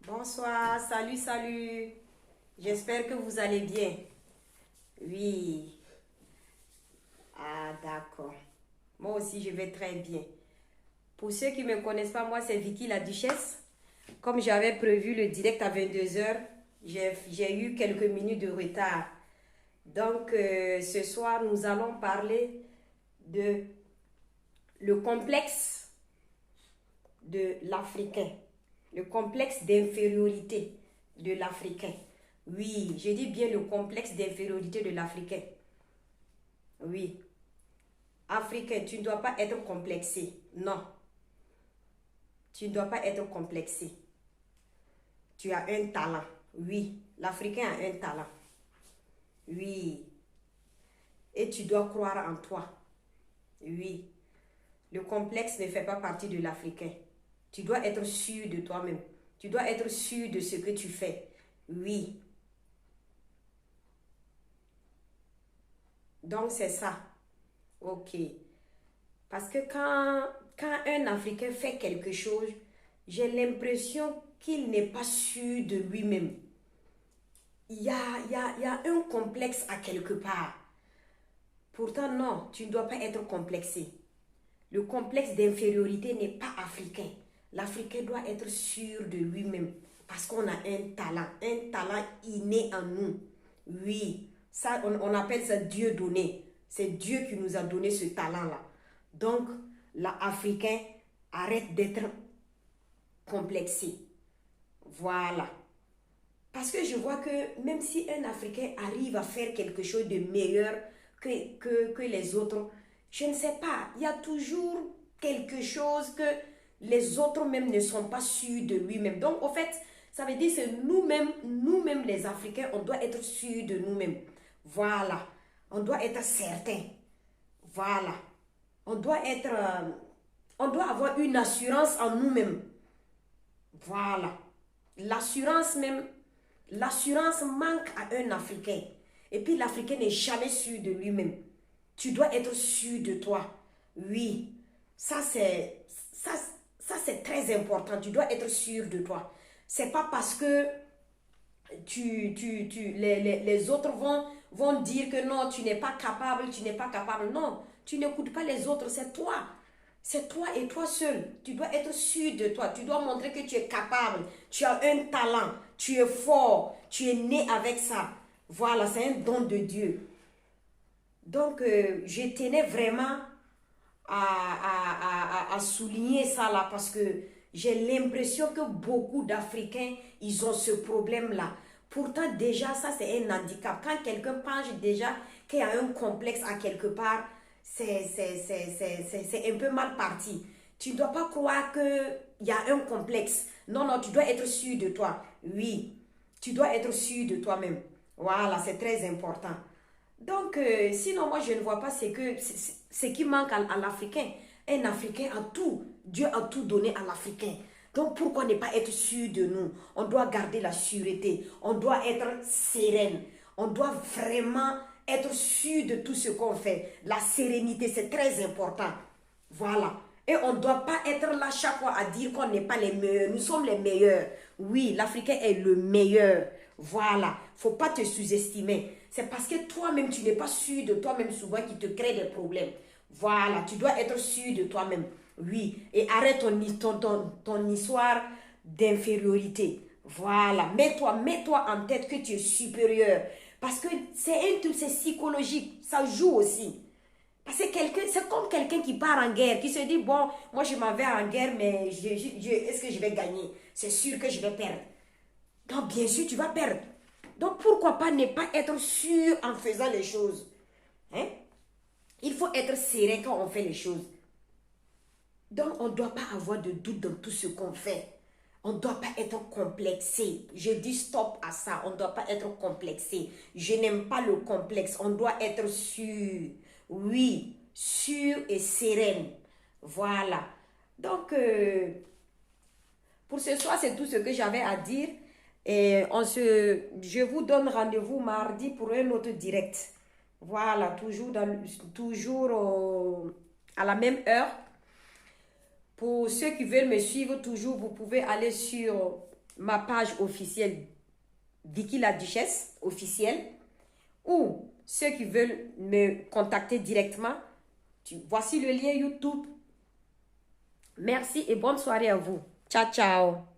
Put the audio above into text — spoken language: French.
Bonsoir, salut, salut. J'espère que vous allez bien. Oui. Ah, d'accord. Moi aussi, je vais très bien. Pour ceux qui ne me connaissent pas, moi, c'est Vicky la Duchesse. Comme j'avais prévu le direct à 22 heures, j'ai eu quelques minutes de retard. Donc, ce soir, nous allons parler de le complexe de l'Africain. Le complexe d'infériorité de l'Africain. Oui, je dis bien le complexe d'infériorité de l'Africain. Oui. Africain, tu ne dois pas être complexé. Non, tu ne dois pas être complexé. Tu as un talent. Oui, l'Africain a un talent. Oui. Et tu dois croire en toi. Oui. Le complexe ne fait pas partie de l'Africain. Tu dois être sûr de toi-même. Tu dois être sûr de ce que tu fais. Oui. Donc c'est ça. Ok. Parce que quand un Africain fait quelque chose, j'ai l'impression qu'il n'est pas sûr de lui-même. Il y a un complexe à quelque part. Pourtant, non, tu ne dois pas être complexé. Le complexe d'infériorité n'est pas africain. L'Africain doit être sûr de lui-même parce qu'on a un talent inné en nous. Oui, ça, on appelle ça Dieu donné. C'est Dieu qui nous a donné ce talent-là. Donc, l'Africain arrête d'être complexé. Voilà. Parce que je vois que même si un Africain arrive à faire quelque chose de meilleur que les autres, je ne sais pas, il y a toujours quelque chose que les autres même ne sont pas sûrs de lui-même. Donc, au fait, ça veut dire que c'est nous-mêmes les Africains, on doit être sûrs de nous-mêmes. Voilà. On doit être certain. Voilà. On doit être... on doit avoir une assurance en nous-mêmes. Voilà. L'assurance même, l'assurance manque à un Africain. Et puis l'Africain n'est jamais sûr de lui-même. Tu dois être sûr de toi. Oui, ça c'est ça, ça c'est très important. Tu dois être sûr de toi. C'est pas parce que les autres vont dire que non, tu n'es pas capable, tu n'es pas capable. Non, tu n'écoutes pas les autres, c'est toi. C'est toi et toi seul. Tu dois être sûr de toi. Tu dois montrer que tu es capable. Tu as un talent. Tu es fort. Tu es né avec ça. Voilà, c'est un don de Dieu. Donc, je tenais vraiment à souligner ça là parce que j'ai l'impression que beaucoup d'Africains, ils ont ce problème-là. Pourtant, déjà, ça, c'est un handicap. Quand quelqu'un pense déjà qu'il y a un complexe à quelque part, c'est un peu mal parti. Tu ne dois pas croire qu'il y a un complexe. Non, non, tu dois être sûr de toi. Oui, tu dois être sûr de toi-même. Voilà, c'est très important. Donc, sinon, moi, je ne vois pas ce qui manque à l'Africain. Un Africain a tout. Dieu a tout donné à l'Africain. Donc, pourquoi ne pas être sûr de nous? On doit garder la sûreté. On doit être sereine. On doit vraiment être sûr de tout ce qu'on fait. La sérénité, c'est très important. Voilà. Et on ne doit pas être là chaque fois à dire qu'on n'est pas les meilleurs. Nous sommes les meilleurs. Oui, l'Africain est le meilleur. Voilà. Faut pas te sous-estimer. C'est parce que toi-même, tu n'es pas sûr de toi-même souvent qui te crée des problèmes. Voilà. Tu dois être sûr de toi-même. Oui. Et arrête ton histoire d'infériorité. Voilà. Mets-toi en tête que tu es supérieur. Parce que c'est psychologique. Ça joue aussi. Parce que c'est comme quelqu'un qui part en guerre, qui se dit, bon, moi je m'en vais en guerre, mais est-ce que je vais gagner? C'est sûr que je vais perdre. Donc bien sûr, tu vas perdre. Donc pourquoi pas ne pas être sûr en faisant les choses? Hein? Il faut être serein quand on fait les choses. Donc on ne doit pas avoir de doute dans tout ce qu'on fait. On ne doit pas être complexé. Je dis stop à ça. On ne doit pas être complexé. Je n'aime pas le complexe. On doit être sûr. Oui, sûr et sereine. Voilà. Donc, pour ce soir, c'est tout ce que j'avais à dire. Et je vous donne rendez-vous mardi pour un autre direct. Voilà, toujours à la même heure. Pour ceux qui veulent me suivre toujours, vous pouvez aller sur ma page officielle Vicky la Duchesse officielle, ou ceux qui veulent me contacter directement, voici le lien YouTube. Merci et bonne soirée à vous. Ciao, ciao.